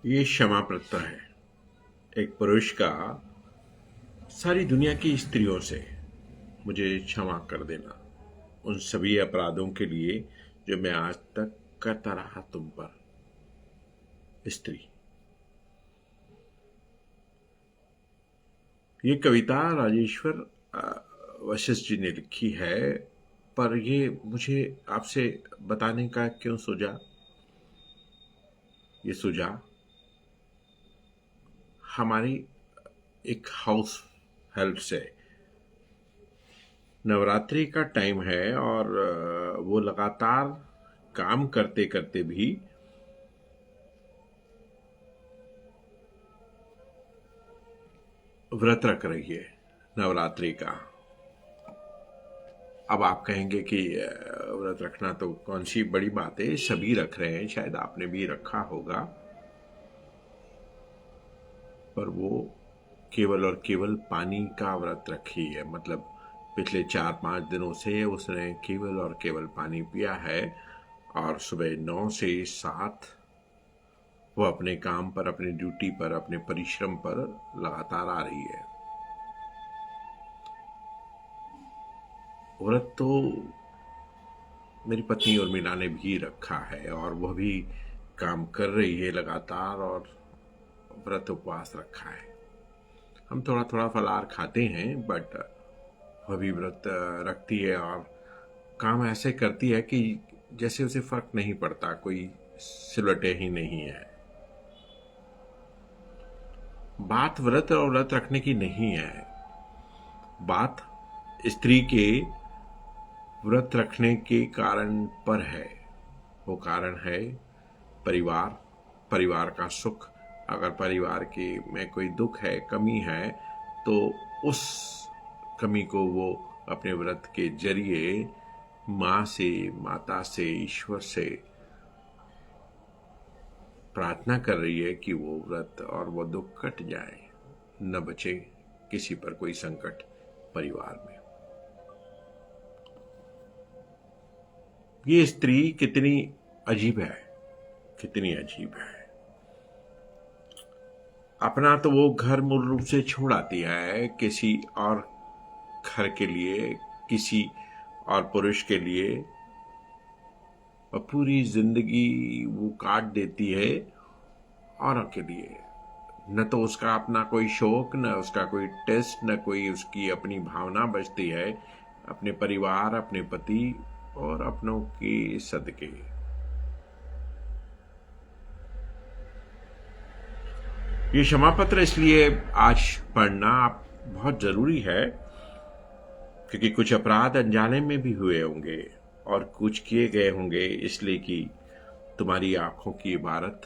ये क्षमा पत्र है एक पुरुष का सारी दुनिया की स्त्रियों से। मुझे क्षमा कर देना उन सभी अपराधों के लिए जो मैं आज तक करता रहा तुम पर, स्त्री। ये कविता राजेश्वर वशिष्ठ जी ने लिखी है, पर ये मुझे आपसे बताने का क्यों सूझा? ये सूझा हमारी एक हाउस हेल्प से। नवरात्रि का टाइम है और वो लगातार काम करते करते भी व्रत रख रही है नवरात्रि का। अब आप कहेंगे कि व्रत रखना तो कौन सी बड़ी बात है, सभी रख रहे हैं, शायद आपने भी रखा होगा, पर वो केवल और केवल पानी का व्रत रखी है। मतलब पिछले 4-5 दिनों से उसने केवल और केवल पानी पिया है और सुबह 9 से 7 वो अपने काम पर, अपनी ड्यूटी पर, अपने परिश्रम पर लगातार आ रही है। व्रत तो मेरी पत्नी उर्मिला ने भी रखा है और वह भी काम कर रही है लगातार और व्रत उपवास रखा है। हम थोड़ा थोड़ा फलाहार खाते हैं, बट वह भी व्रत रखती है और काम ऐसे करती है कि जैसे उसे फर्क नहीं पड़ता, कोई सिलवटे ही नहीं है। बात व्रत और व्रत रखने की नहीं है, बात स्त्री के व्रत रखने के कारण पर है। वो कारण है परिवार, परिवार का सुख। अगर परिवार के में कोई दुख है, कमी है, तो उस कमी को वो अपने व्रत के जरिए माँ से, माता से, ईश्वर से प्रार्थना कर रही है कि वो व्रत और वो दुख कट जाए, न बचे किसी पर कोई संकट परिवार में। ये स्त्री कितनी अजीब है, कितनी अजीब है। अपना तो वो घर मूल रूप से छोड़ आती है किसी और घर के लिए, किसी और पुरुष के लिए, और पूरी जिंदगी वो काट देती है औरों के लिए। न तो उसका अपना कोई शौक, न उसका कोई टेस्ट, न कोई उसकी अपनी भावना बचती है अपने परिवार, अपने पति और अपनों की सदके। ये क्षमा पत्र इसलिए आज पढ़ना बहुत जरूरी है क्योंकि कुछ अपराध अनजाने में भी हुए होंगे और कुछ किए गए होंगे, इसलिए कि तुम्हारी आंखों की इबारत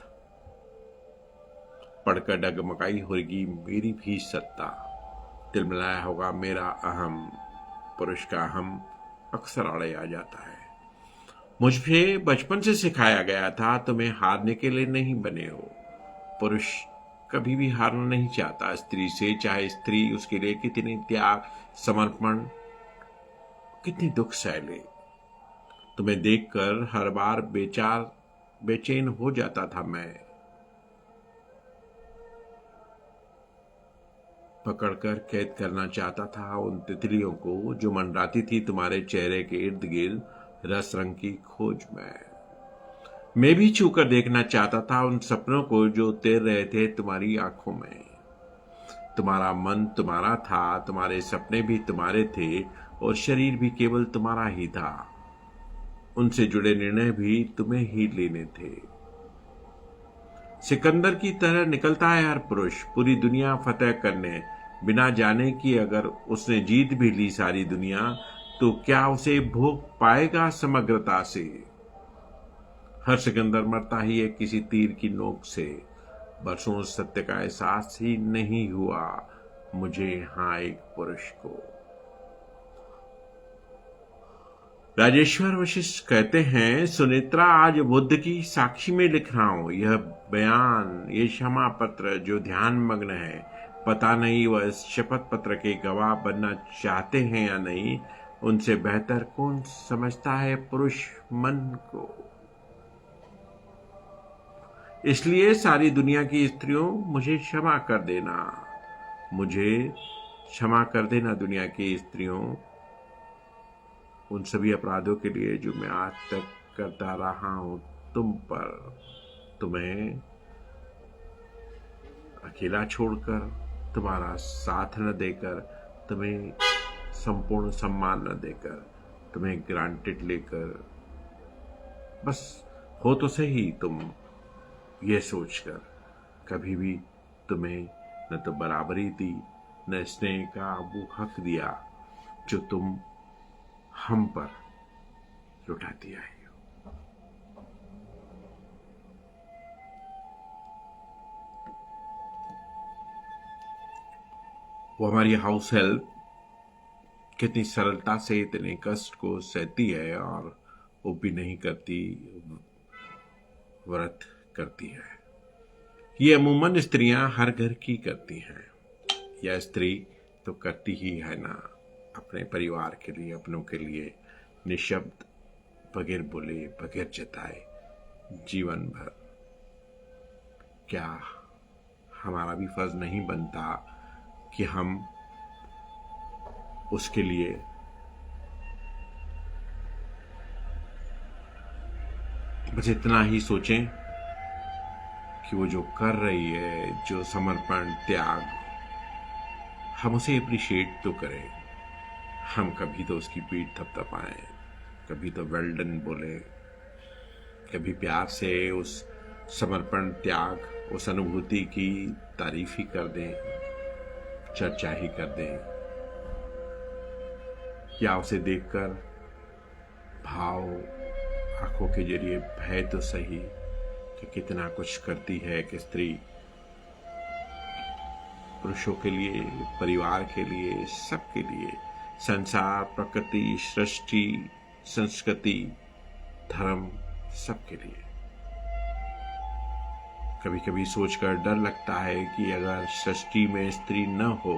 पढ़कर डगमगाई होगी मेरी भी सत्ता, तिलमिलाया होगा मेरा अहम, पुरुष का अहम अक्सर आड़े आ जाता है। मुझे बचपन से सिखाया गया था तुम्हें हारने के लिए नहीं बने हो। पुरुष कभी भी हारना नहीं चाहता स्त्री से, चाहे स्त्री उसके लिए कितनी त्याग, समर्पण, कितनी दुख सह ले। तुम्हें देखकर हर बार बेचैन हो जाता था मैं। पकड़कर कैद करना चाहता था उन तितलियों को जो मंडराती थी तुम्हारे चेहरे के इर्द गिर्द रस रंग की खोज में। मैं भी छूकर देखना चाहता था उन सपनों को जो तैर रहे थे तुम्हारी आंखों में। तुम्हारा मन तुम्हारा था, तुम्हारे सपने भी तुम्हारे थे और शरीर भी केवल तुम्हारा ही था। उनसे जुड़े निर्णय भी तुम्हें ही लेने थे। सिकंदर की तरह निकलता है हर पुरुष पूरी दुनिया फतेह करने, बिना जाने कि अगर उसने जीत भी ली सारी दुनिया तो क्या उसे भोग पाएगा समग्रता से। हर सिकंदर मरता ही है किसी तीर की नोक से। बरसों सत्य का एहसास ही नहीं हुआ मुझे यहाँ एक पुरुष को। राजेश्वर वशिष्ठ कहते हैं, सुनेत्रा आज बुद्ध की साक्षी में लिख रहा हूं यह बयान, ये क्षमा पत्र जो ध्यान मग्न है। पता नहीं वह इस शपथ पत्र के गवाह बनना चाहते हैं या नहीं। उनसे बेहतर कौन समझता है पुरुष मन को। इसलिए सारी दुनिया की स्त्रियों, मुझे क्षमा कर देना, मुझे क्षमा कर देना दुनिया की स्त्रियों, उन सभी अपराधों के लिए जो मैं आज तक करता रहा हूं तुम पर, तुम्हें अकेला छोड़कर, तुम्हारा साथ न देकर, तुम्हें संपूर्ण सम्मान न देकर, तुम्हें ग्रांटेड लेकर, बस हो तो सही तुम ये सोचकर, कभी भी तुम्हें न तो बराबरी दी, न स्नेह का वो हक दिया जो तुम हम पर लुटाती आई हो। वो हमारी हाउस हेल्प कितनी सरलता से इतने कष्ट को सहती है और वो भी नहीं करती, व्रत करती है। ये अमूमन स्त्रियां हर घर की करती हैं। यह स्त्री तो करती ही है ना, अपने परिवार के लिए, अपनों के लिए, निशब्द, बगैर बोले, बगैर जताए, जीवन भर। क्या हमारा भी फर्ज नहीं बनता कि हम उसके लिए बस इतना ही सोचें कि वो जो कर रही है, जो समर्पण, त्याग, हम उसे अप्रिशिएट तो करें। हम कभी तो उसकी पीठ थपथपाएं, कभी तो वेल डन बोले, कभी प्यार से उस समर्पण, त्याग, उस अनुभूति की तारीफ ही कर दें, चर्चा ही कर दें, या उसे देखकर भाव, आंखों के जरिए भय तो सही कि कितना कुछ करती है एक स्त्री पुरुषों के लिए, परिवार के लिए, सबके लिए, संसार, प्रकृति, सृष्टि, संस्कृति, धर्म, सबके लिए। कभी कभी सोचकर डर लगता है कि अगर सृष्टि में स्त्री न हो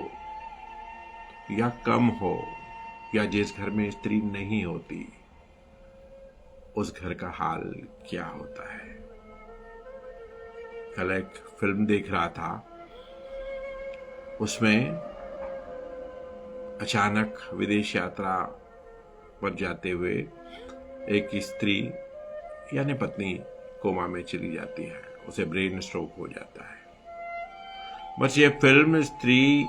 या कम हो, या जिस घर में स्त्री नहीं होती उस घर का हाल क्या होता है। कल एक फिल्म देख रहा था, उसमें अचानक विदेश यात्रा पर जाते हुए एक स्त्री यानी पत्नी कोमा में चली जाती है, उसे ब्रेन स्ट्रोक हो जाता है। बस ये फिल्म स्त्री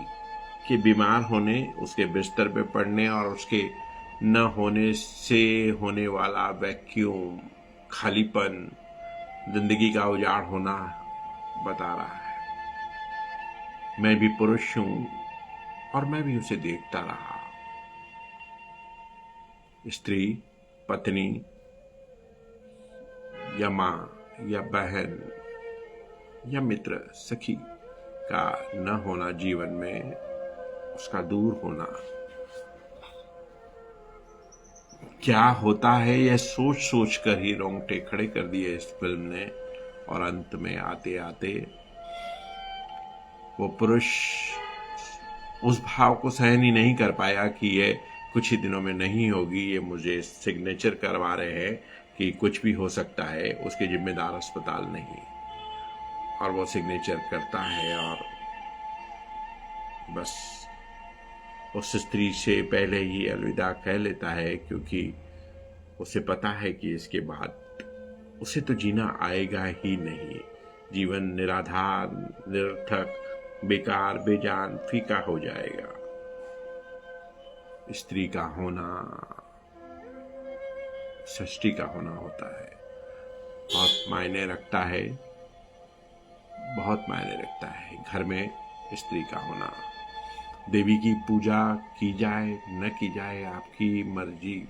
के बीमार होने, उसके बिस्तर पे पड़ने और उसके न होने से होने वाला वैक्यूम, खालीपन, जिंदगी का उजाड़ होना बता रहा है। मैं भी पुरुष हूं और मैं भी उसे देखता रहा। स्त्री, पत्नी या मां या बहन या मित्र, सखी का न होना जीवन में, उसका दूर होना क्या होता है, यह सोच सोच कर ही रोंगटे खड़े कर दिए इस फिल्म ने। और अंत में आते आते वो पुरुष उस भाव को सहन ही नहीं कर पाया कि ये कुछ ही दिनों में नहीं होगी, ये मुझे सिग्नेचर करवा रहे हैं कि कुछ भी हो सकता है, उसके जिम्मेदार अस्पताल नहीं। और वो सिग्नेचर करता है और बस उस स्त्री से पहले ही अलविदा कह लेता है, क्योंकि उसे पता है कि इसके बाद उसे तो जीना आएगा ही नहीं। जीवन निराधार, निरर्थक, बेकार, बेजान, फीका हो जाएगा। स्त्री का होना सृष्टि का होना होता है। बहुत मायने रखता है, बहुत मायने रखता है घर में स्त्री का होना। देवी की पूजा की जाए न की जाए आपकी मर्जी,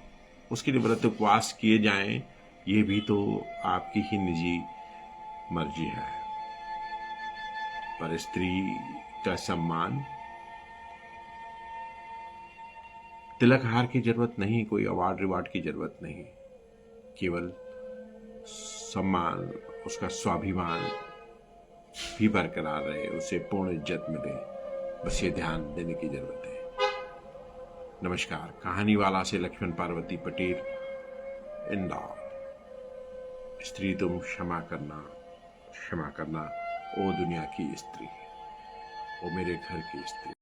उसके लिए व्रत उपवास किए जाएं, ये भी तो आपकी ही निजी मर्जी है। पर स्त्री का सम्मान, तिलक हार की जरूरत नहीं, कोई अवार्ड रिवार्ड की जरूरत नहीं, केवल सम्मान, उसका स्वाभिमान भी बरकरार रहे, उसे पूर्ण इज्जत मिले, बस ये ध्यान देने की जरूरत है। नमस्कार। कहानी वाला से लक्ष्मण पार्वती पटेल, इंदौर। स्त्री तुम क्षमा करना, क्षमा करना, ओ दुनिया की स्त्री, वो मेरे घर की स्त्री।